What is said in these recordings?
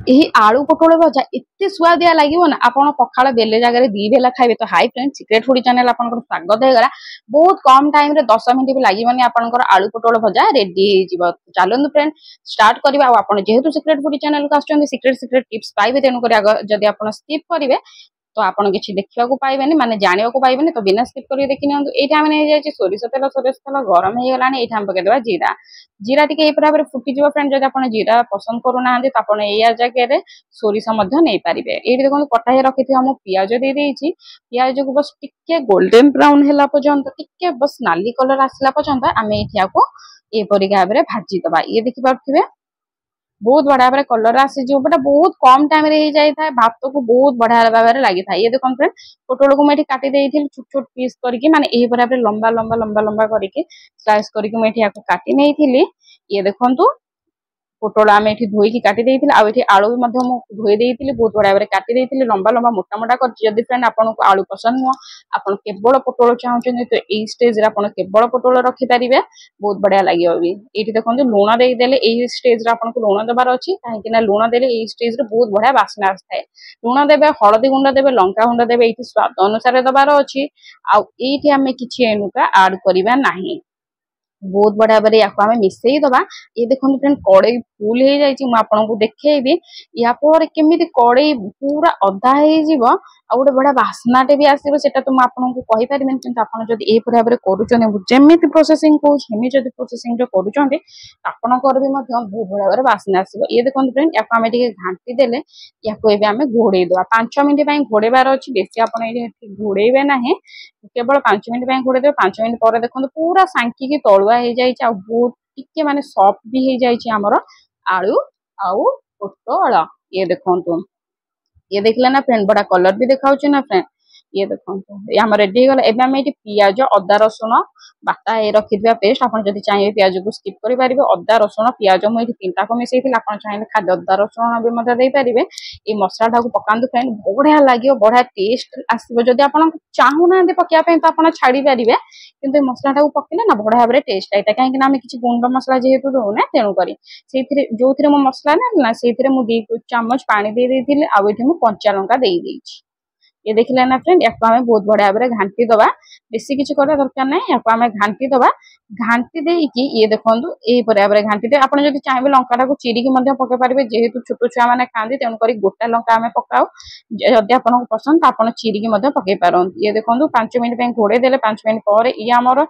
यही आलू पोटल भजा एत सुआदिया लगे ना आप पखाड़ बेले जगह दी बेला खाइबे। तो hi friend secret food channel आपन स्वागत है। बहुत कम टाइम रे 10 मिनट भी लगे आपंकर आलू पोटल भजा रेडी हो। चलते फ्रेंड स्टार्ट करवा। आप जेहेतु सिक्रेट फूड चैनल को आसुच्चंदी सिक्रेट सिक्रेट टिप्स पाइबे। तेणुक जदि आप स्किप करेंगे तो आपन किसी देखा पाइबेनि माने जाना पाइबेनि। तो बिना स्किप कर देखी नि ये आम नहीं सोरिष तेल गरम हो गलानी। ये आम पकईदे जीरा जीरा टी भाव में फुटिज फ्रेंड। जब आप जीरा पसंद करूना तो आप जगह सोरिष नहीं पारे। ये देखो कटा रखी थी पियाज दे देइछि। पियाज को बस टिके गोल्डन ब्राउन है पर्यंत टिके बस नाली कलर आसला पर्यंत आम ये एपरी भाव में भाजीदबा। ये देखिपे बहुत बढ़िया भाव कलर आसीज बट बहुत कम टाइम रे जाए भात को बहुत बढ़िया भाव में लगी था। ये देखो फ्रेंड पोटल को मुझे काटी देइथिल छोट छोट पीस करके माने एही भाव में लंबा लंबा लंबा लंबा करके स्लाइस करके मुझे काटी नहीं थी। ये देखो पोटल आम ये धोईकी काटी देइथिल। आ ये आलू भी धोई देइथिल बहुत बढ़िया भाव काटी देइथिल लंबा लंबा मोटा मोटा कर। जदि फ्रेंड आपको आलू पसंद नुह आप केवल पोटल चाहते तो यही स्टेज रे आप केवल पोटल रखिपारे बहुत बढ़िया लगे। भी ये देखो लुण देदेले यही स्टेज आपको लुण देवार अच्छी कहीं लुण देले यही स्टेज रे बहुत बढ़िया बास्ना आए। लुण देवे हलदी गुंड देवे लंका गुंड देवे ये स्वाद अनुसार दबार अच्छी। आईटी आम कि एनुका आड करवा नहीं। बहुत बढ़िया भाव या मिसई दबा। ये देखो फ्रेंड कड़ई फुल हो जाए आपको देखेबी या केमी कड़ई पूरा अधा हो गोटे बढ़िया बास्नाटे भी आसो से तो मुझे कहीपर। कि आपड़ ये भाव में करमी प्रोसेसिंग कौमी जब प्रोसेसिंग आपंकर भी बहुत बढ़िया भाव बास्ना आसो। ये देखो फ्रेंड या घाटी देले या घोड़े दबा 5 मिनट घोड़ार अच्छी बेसी आप घोड़े ना केवल 5 मिनट घोड़े देवे। 5 मिनट पर देखो पूरा सांखिकी तलुआ हो जाए बहुत टिके माने सॉफ्ट भी हो जाए आमर आलू आउ पोटल। ये देखो ये देखले ना फ्रेंड बड़ा कलर भी देखा ना फ्रेंड। ये देखो ये आम रेडी हो गला। एबे ये पियाज अदा रसुण बाटा रखी पेस्ट आप चाहिए पियाज को स्किप करेंगे। अदा रसुण पियाज मुझे 3 को मिसई आप चाहिए खाली अदा रसुण भी देपारे। ये मसला को पकातु फ्रेंड बढ़िया लगे बढ़िया टेस्ट आसो। जब आप चाहूना पकापी तो आप छाड़ी पारे कि मसला को पकड़े ना बढ़िया भाव में टेस्ट आए कहीं आम किसी गुंड मसला जेहेतु दौना तेणुक जो थी मो मसला ना से 2 चामच पानी दे देती आउ कंचा लंका दे देइछि। ये देखिले ना फ्रेंड या बहुत बढ़िया भाव में घाटी दबा। बेसी किसी करा दरकार ना या घाटी दबा। घाटी देकी ये देखो ये भाव में घाटी दे आप चाहिए लंका को चिरिकी पकई पारे जेहेतु छोट छुआ मैंने खाती तेणुक गोटा लंका आम पकाऊ। जदि आपको पसंद तो आप चिरिकी पकई पार। ये देखो 5 मिनट घोड़े देले 5 मिनट पर ये आमर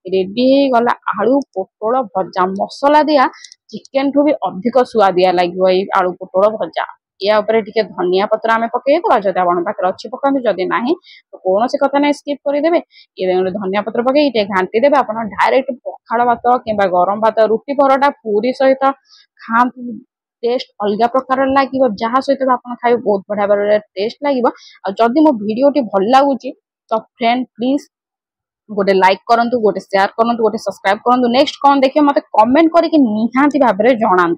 रेडी हो गला आलू पोटल भजा मसला दिया चिकेन ठू भी अधिक सुआदिया लगे। ये आलू पोटल भजा या उपरे टिके धनिया पत्र आम पकईदे जब आप पाखे अच्छी पकाते जदि ना तो कौन से कथा ना स्किप करदे। ये धनिया पत्र पकई घाटी देवे आप डायरेक्ट पखाड़ भात कि गरम भात रुटी परोटा पूरी सहित खातु टेस्ट अलग प्रकार लगे जहाँ सहित आप खाए बहुत बढ़िया भाव टेस्ट लगे। जदि मो वीडियो भल लगुच तो फ्रेंड प्लीज गोटे लाइक करंतु गोटे शेयर करंतु गोटे सब्सक्राइब करंतु। नेक्स्ट कौन देखिए मत कमेंट करके निहाती भाव में जनातु।